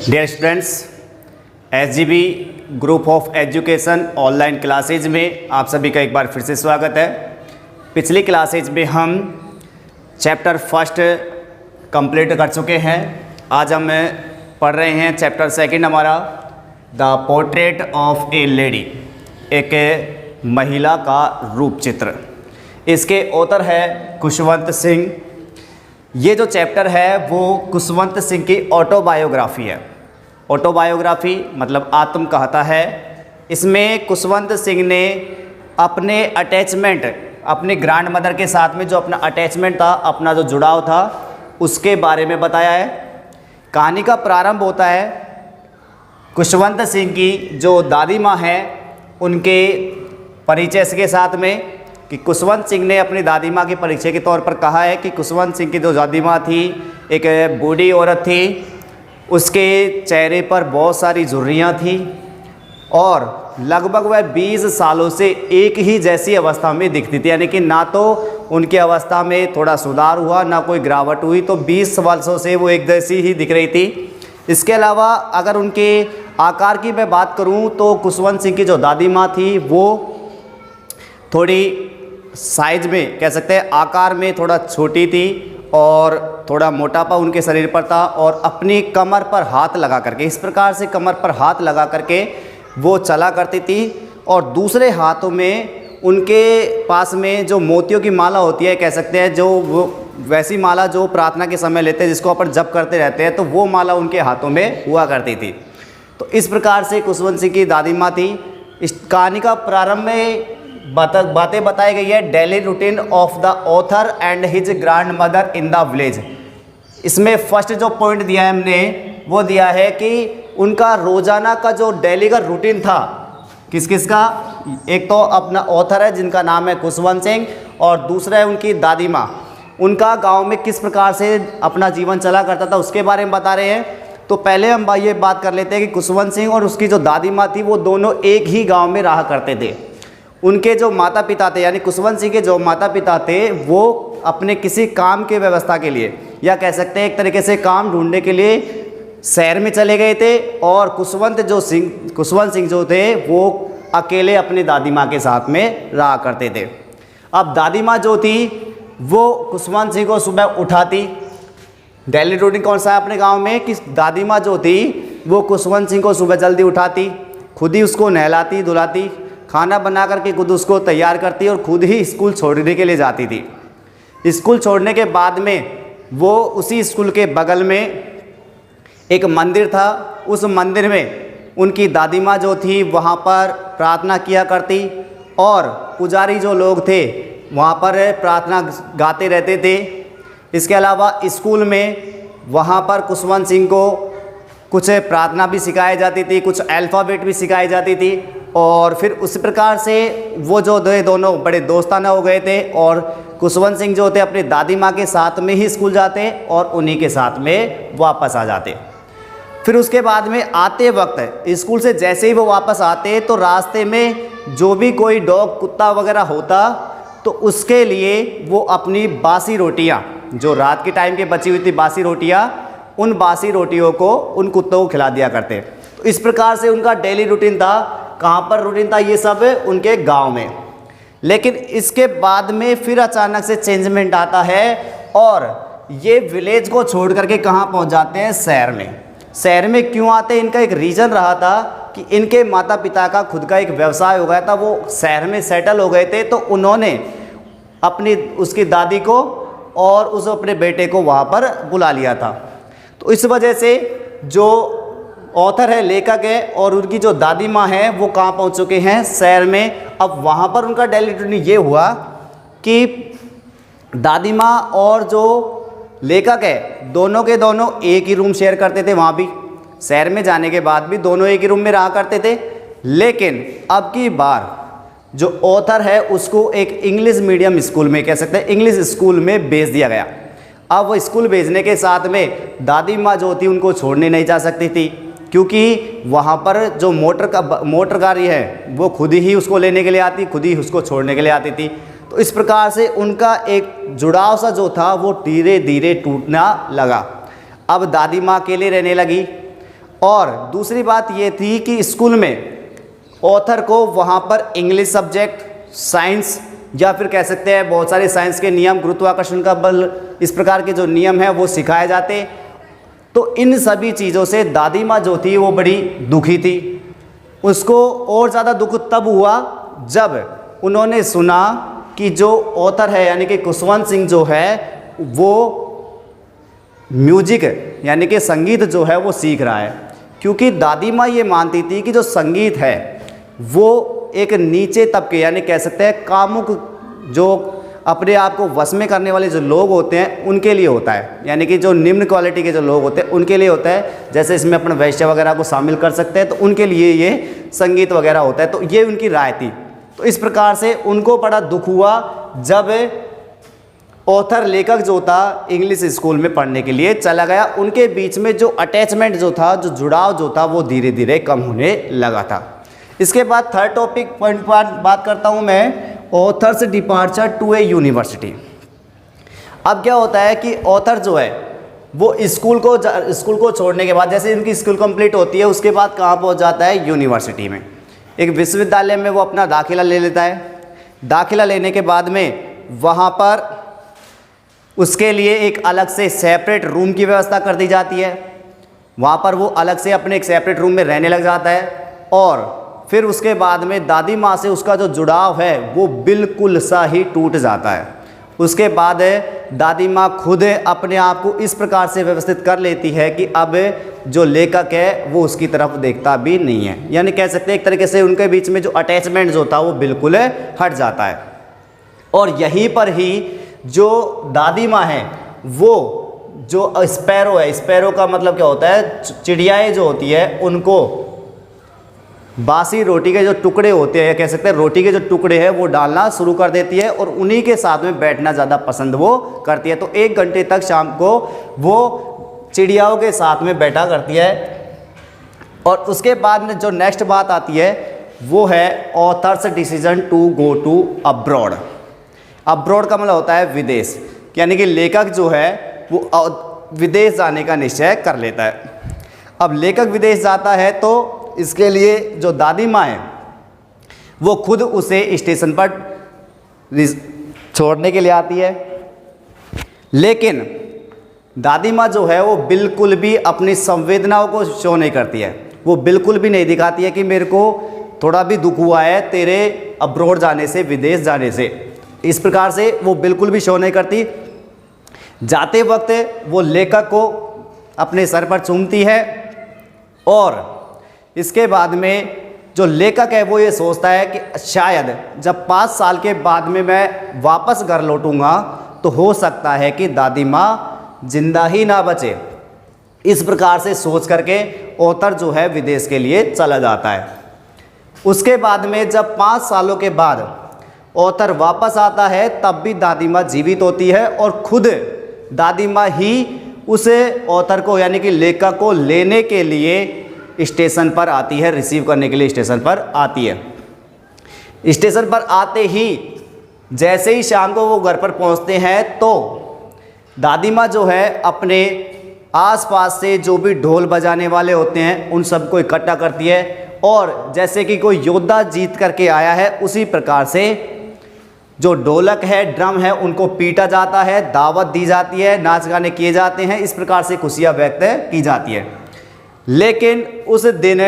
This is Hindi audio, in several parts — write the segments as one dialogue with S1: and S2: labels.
S1: Dear students, SGB group of education online classes में आप सभी का एक बार फिर से स्वागत है। पिछली क्लासेज में हम चैप्टर फर्स्ट कंप्लीट कर चुके हैं। आज हम पढ़ रहे हैं चैप्टर सेकंड हमारा the portrait of A lady, एक महिला का रूप चित्र। इसके ऑथर है खुशवंत सिंह। ये जो चैप्टर है वो खुशवंत सिंह की ऑटोबायोग्राफी है। ऑटोबायोग्राफी मतलब आत्मकथा है। इसमें खुशवंत सिंह ने अपने अटैचमेंट, अपने ग्रैंड मदर के साथ में जो अपना अटैचमेंट था, अपना जो जुड़ाव था, उसके बारे में बताया है। कहानी का प्रारंभ होता है खुशवंत सिंह की जो दादी माँ है उनके परिचय के साथ में, कि खुशवंत सिंह ने अपनी दादी माँ के परिचय के तौर पर कहा है कि खुशवंत सिंह की जो दादी माँ थी एक बूढ़ी औरत थी। उसके चेहरे पर बहुत सारी झुर्रियाँ थी और लगभग वह 20 सालों से एक ही जैसी अवस्था में दिखती थी, यानी कि ना तो उनकी अवस्था में थोड़ा सुधार हुआ ना कोई गिरावट हुई, तो 20 वर्षों से वो एक जैसी ही दिख रही थी। इसके अलावा अगर उनके आकार की मैं बात करूं तो खुशवंत सिंह की जो दादी माँ थी वो थोड़ी साइज में कह सकते हैं आकार में थोड़ा छोटी थी और थोड़ा मोटापा उनके शरीर पर था, और अपनी कमर पर हाथ लगा करके, इस प्रकार से कमर पर हाथ लगा करके वो चला करती थी। और दूसरे हाथों में उनके पास में जो मोतियों की माला होती है, कह सकते हैं जो वो वैसी माला जो प्रार्थना के समय लेते हैं, जिसको अपन जप करते रहते हैं, तो वो माला उनके हाथों में हुआ करती थी। तो इस प्रकार से खुशवंत सिंह की दादी माँ थी। इस कहानी का प्रारंभ में बातें बताई गई है daily routine of the author and his grand mother in the village. इसमें फर्स्ट जो पॉइंट दिया है हमने वो दिया है कि उनका रोजाना का जो डेली का रूटीन था, किस किस का, एक तो अपना ऑथर है जिनका नाम है खुशवंत सिंह, और दूसरा है उनकी दादी माँ, उनका गांव में किस प्रकार से अपना जीवन चला करता था उसके बारे में बता रहे हैं। तो पहले हम ये बात कर लेते हैं कि खुशवंत सिंह और उसकी जो दादी माँ थी वो दोनों एक ही गाँव में रहा करते थे। उनके जो माता पिता थे, यानी खुशवंत सिंह के जो माता पिता थे, वो अपने किसी काम के व्यवस्था के लिए, या कह सकते हैं एक तरीके से काम ढूंढने के लिए शहर में चले गए थे, और खुशवंत सिंह जो थे वो अकेले अपनी दादी माँ के साथ में रहा करते थे। अब दादी माँ जो थी वो खुशवंत सिंह को सुबह उठाती। डेली रूटीन कौन सा है अपने गाँव में कि दादी माँ जो थी वो खुशवंत सिंह को सुबह जल्दी उठाती, खुद ही उसको नहलाती धुलाती, खाना बना करके खुद उसको तैयार करती और खुद ही स्कूल छोड़ने के लिए जाती थी। स्कूल छोड़ने के बाद में वो उसी स्कूल के बगल में एक मंदिर था, उस मंदिर में उनकी दादी माँ जो थी वहाँ पर प्रार्थना किया करती, और पुजारी जो लोग थे वहाँ पर प्रार्थना गाते रहते थे। इसके अलावा स्कूल में वहाँ पर खुशवंत सिंह को कुछ प्रार्थना भी सिखाई जाती थी, कुछ अल्फ़ाबेट भी सिखाई जाती थी, और फिर उस प्रकार से वो जो दोनों बड़े दोस्ताना हो गए थे, और खुशवंत सिंह जो थे अपनी दादी माँ के साथ में ही स्कूल जाते और उन्हीं के साथ में वापस आ जाते। फिर उसके बाद में आते वक्त स्कूल से जैसे ही वो वापस आते तो रास्ते में जो भी कोई डॉग कुत्ता वगैरह होता तो उसके लिए वो अपनी बासी रोटियाँ, जो रात के टाइम के बची हुई थी बासी रोटियाँ, उन बासी रोटियों को उन कुत्तों को खिला दिया करते। तो इस प्रकार से उनका डेली रूटीन था। कहाँ पर रूटीन था? ये सब उनके गांव में। लेकिन इसके बाद में फिर अचानक से चेंजमेंट आता है और ये विलेज को छोड़ करके कहाँ पहुँच जाते हैं? शहर में। शहर में क्यों आते हैं? इनका एक रीज़न रहा था कि इनके माता पिता का खुद का एक व्यवसाय हो गया था, वो शहर में सेटल हो गए थे, तो उन्होंने अपनी उसकी दादी को और उस अपने बेटे को वहाँ पर बुला लिया था। तो इस वजह से जो ऑथर है, लेखक है, और उनकी जो दादी माँ है वो कहाँ पहुँच चुके हैं? शहर में। अब वहाँ पर उनका डेली रूटीन ये हुआ कि दादी माँ और जो लेखक है दोनों के दोनों एक ही रूम शेयर करते थे। वहाँ भी शहर में जाने के बाद भी दोनों एक ही रूम में रहा करते थे। लेकिन अब की बार जो ऑथर है उसको एक इंग्लिश मीडियम स्कूल में, कह सकते हैं इंग्लिश स्कूल में भेज दिया गया। अब वो स्कूल भेजने के साथ में दादी माँ जो थी उनको छोड़ने नहीं जा सकती थी, क्योंकि वहाँ पर जो मोटर गाड़ी है वो खुद ही उसको लेने के लिए आती, खुद ही उसको छोड़ने के लिए आती थी। तो इस प्रकार से उनका एक जुड़ाव सा जो था वो धीरे धीरे टूटना लगा। अब दादी माँ अकेले रहने लगी। और दूसरी बात ये थी कि स्कूल में ऑथर को वहाँ पर इंग्लिश सब्जेक्ट, साइंस, या फिर कह सकते हैं बहुत सारे साइंस के नियम, गुरुत्वाकर्षण का बल, इस प्रकार के जो नियम हैं वो सिखाए जाते। तो इन सभी चीज़ों से दादी माँ जो थी वो बड़ी दुखी थी। उसको और ज़्यादा दुख तब हुआ जब उन्होंने सुना कि जो ऑथर है यानी कि खुशवंत सिंह जो है वो म्यूजिक यानी कि संगीत जो है वो सीख रहा है। क्योंकि दादी माँ ये मानती थी कि जो संगीत है वो एक नीचे तबके यानी कह सकते हैं कामुक, जो अपने आप को वश में करने वाले जो लोग होते हैं उनके लिए होता है, यानी कि जो निम्न क्वालिटी के जो लोग होते हैं उनके लिए होता है। जैसे इसमें अपन वैश्य वगैरह को शामिल कर सकते हैं, तो उनके लिए ये संगीत वगैरह होता है। तो ये उनकी राय थी। तो इस प्रकार से उनको बड़ा दुख हुआ जब ऑथर लेखक जो था इंग्लिश स्कूल में पढ़ने के लिए चला गया। उनके बीच में जो अटैचमेंट जो था, जो जुड़ाव जो था, वो धीरे धीरे कम होने लगा था। इसके बाद थर्ड टॉपिक पॉइंट पर बात करता हूँ मैं, authors departure to a university. अब क्या होता है कि ऑथर जो है वो स्कूल को छोड़ने के बाद, जैसे इनकी स्कूल कंप्लीट होती है, उसके बाद कहाँ पहुँच जाता है? यूनिवर्सिटी में, एक विश्वविद्यालय में वो अपना दाखिला ले लेता है। दाखिला लेने के बाद में वहाँ पर उसके लिए एक अलग से सेपरेट रूम की व्यवस्था कर दी जाती है। वहाँ पर वो अलग से अपने एक सेपरेट रूम में रहने लग जाता है। और फिर उसके बाद में दादी माँ से उसका जो जुड़ाव है वो बिल्कुल सा ही टूट जाता है। उसके बाद दादी माँ खुद अपने आप को इस प्रकार से व्यवस्थित कर लेती है कि अब जो लेखक है वो उसकी तरफ देखता भी नहीं है। यानी कह सकते हैं एक तरीके से उनके बीच में जो अटैचमेंट जो था वो बिल्कुल हट जाता है। और यहीं पर ही जो दादी माँ है वो जो स्पैरो है, स्पैरो का मतलब क्या होता है? चिड़ियाएँ जो होती है उनको बासी रोटी के जो टुकड़े होते हैं, कह सकते हैं रोटी के जो टुकड़े हैं, वो डालना शुरू कर देती है और उन्हीं के साथ में बैठना ज़्यादा पसंद वो करती है। तो 1 घंटे तक शाम को वो चिड़ियाओं के साथ में बैठा करती है। और उसके बाद में जो नेक्स्ट बात आती है वो है authors decision to go to abroad. Abroad का मतलब होता है विदेश, यानी कि लेखक जो है वो विदेश जाने का निश्चय कर लेता है। अब लेखक विदेश जाता है तो इसके लिए जो दादी माँ है वो खुद उसे स्टेशन पर छोड़ने के लिए आती है। लेकिन दादी माँ जो है वो बिल्कुल भी अपनी संवेदनाओं को शो नहीं करती है। वो बिल्कुल भी नहीं दिखाती है कि मेरे को थोड़ा भी दुख हुआ है तेरे अब्रॉड जाने से, विदेश जाने से। इस प्रकार से वो बिल्कुल भी शो नहीं करती। जाते वक्त वो लेखक को अपने सर पर चूमती है और इसके बाद में जो लेखक है वो ये सोचता है कि शायद जब 5 साल के बाद में मैं वापस घर लौटूंगा तो हो सकता है कि दादी माँ जिंदा ही ना बचे। इस प्रकार से सोच करके ऑथर जो है विदेश के लिए चला जाता है। उसके बाद में जब 5 सालों के बाद ऑथर वापस आता है तब भी दादी माँ जीवित होती है और खुद दादी माँ ही उस ऑथर को यानी कि लेखक को लेने के लिए स्टेशन पर आती है, रिसीव करने के लिए स्टेशन पर आती है। स्टेशन पर आते ही जैसे ही शाम को वो घर पर पहुंचते हैं तो दादी माँ जो है अपने आसपास से जो भी ढोल बजाने वाले होते हैं उन सबको इकट्ठा करती है और जैसे कि कोई योद्धा जीत करके आया है उसी प्रकार से जो ढोलक है, ड्रम है, उनको पीटा जाता है, दावत दी जाती है, नाच गाने किए जाते हैं। इस प्रकार से खुशियाँ व्यक्त की जाती है। लेकिन उस दिन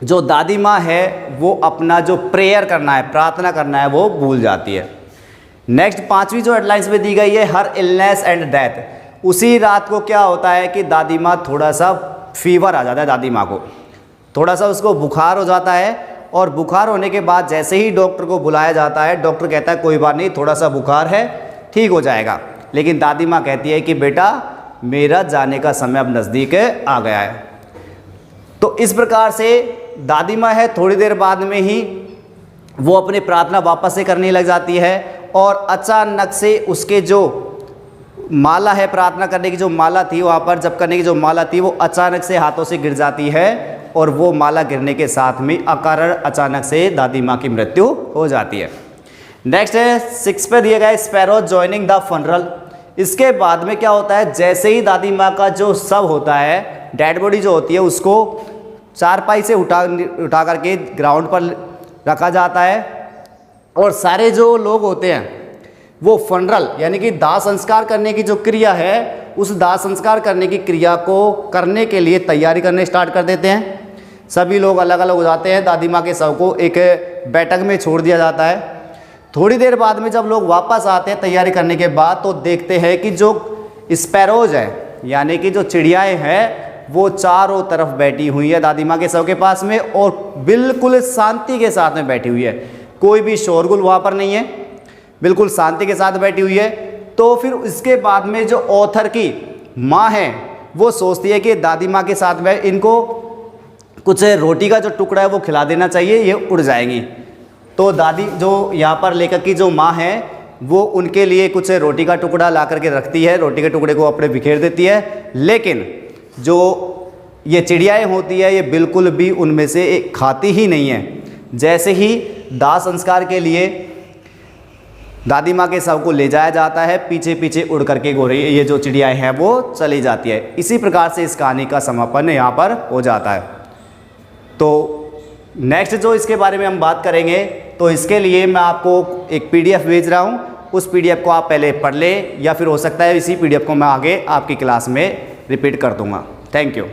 S1: जो दादी माँ है वो अपना जो प्रेयर करना है, प्रार्थना करना है, वो भूल जाती है। नेक्स्ट 5वीं जो हेडलाइंस में दी गई है हर इलनेस एंड डेथ। उसी रात को क्या होता है कि दादी माँ थोड़ा सा फीवर आ जाता है, दादी माँ को थोड़ा सा उसको बुखार हो जाता है और बुखार होने के बाद जैसे ही डॉक्टर को बुलाया जाता है, डॉक्टर कहता है कोई बात नहीं, थोड़ा सा बुखार है, ठीक हो जाएगा। लेकिन दादी माँ कहती है कि बेटा मेरा जाने का समय अब नज़दीक आ गया है। तो इस प्रकार से दादी माँ है थोड़ी देर बाद में ही वो अपनी प्रार्थना वापस से करने लग जाती है और अचानक से उसके जो माला है, प्रार्थना करने की जो माला थी, वहाँ पर जप करने की जो माला थी, वो अचानक से हाथों से गिर जाती है और वो माला गिरने के साथ में अकारण अचानक से दादी माँ की मृत्यु हो जाती है। नेक्स्ट है 6 पे दिया गया स्पैरो ज्वाइनिंग द फनरल। इसके बाद में क्या होता है, जैसे ही दादी माँ का जो शव होता है, डेड बॉडी जो होती है, उसको चारपाई से उठा करके ग्राउंड पर रखा जाता है और सारे जो लोग होते हैं वो फनरल यानी कि दाह संस्कार करने की जो क्रिया है, उस दाह संस्कार करने की क्रिया को करने के लिए तैयारी करने स्टार्ट कर देते हैं। सभी लोग अलग अलग हो जाते हैं, दादी माँ के शव को एक बैठक में छोड़ दिया जाता है। थोड़ी देर बाद में जब लोग वापस आते हैं तैयारी करने के बाद, तो देखते हैं कि जो स्पैरोज है यानी कि जो चिड़ियाएँ हैं वो चारों तरफ बैठी हुई है दादी माँ के शव के पास में और बिल्कुल शांति के साथ में बैठी हुई है। कोई भी शोरगुल वहाँ पर नहीं है, बिल्कुल शांति के साथ बैठी हुई है। तो फिर इसके बाद में जो ऑथर की माँ है वो सोचती है कि दादी माँ के साथ में इनको कुछ रोटी का जो टुकड़ा है वो खिला देना चाहिए, ये उड़ जाएंगी। तो दादी जो यहाँ पर लेखक की जो माँ है वो उनके लिए कुछ रोटी का टुकड़ा ला करके रखती है, रोटी के टुकड़े को अपने बिखेर देती है, लेकिन जो ये चिड़ियाएँ होती है ये बिल्कुल भी उनमें से खाती ही नहीं है। जैसे ही दाह संस्कार के लिए दादी माँ के शव को ले जाया जाता है, पीछे पीछे उड़ करके गोरी ये जो चिड़ियाएँ हैं वो चली जाती है। इसी प्रकार से इस कहानी का समापन यहाँ पर हो जाता है। तो नेक्स्ट जो इसके बारे में हम बात करेंगे, तो इसके लिए मैं आपको एक PDF भेज रहा हूँ, उस PDF को आप पहले पढ़ लें या फिर हो सकता है इसी PDF को मैं आगे आपकी क्लास में रिपीट कर दूँगा। Thank you.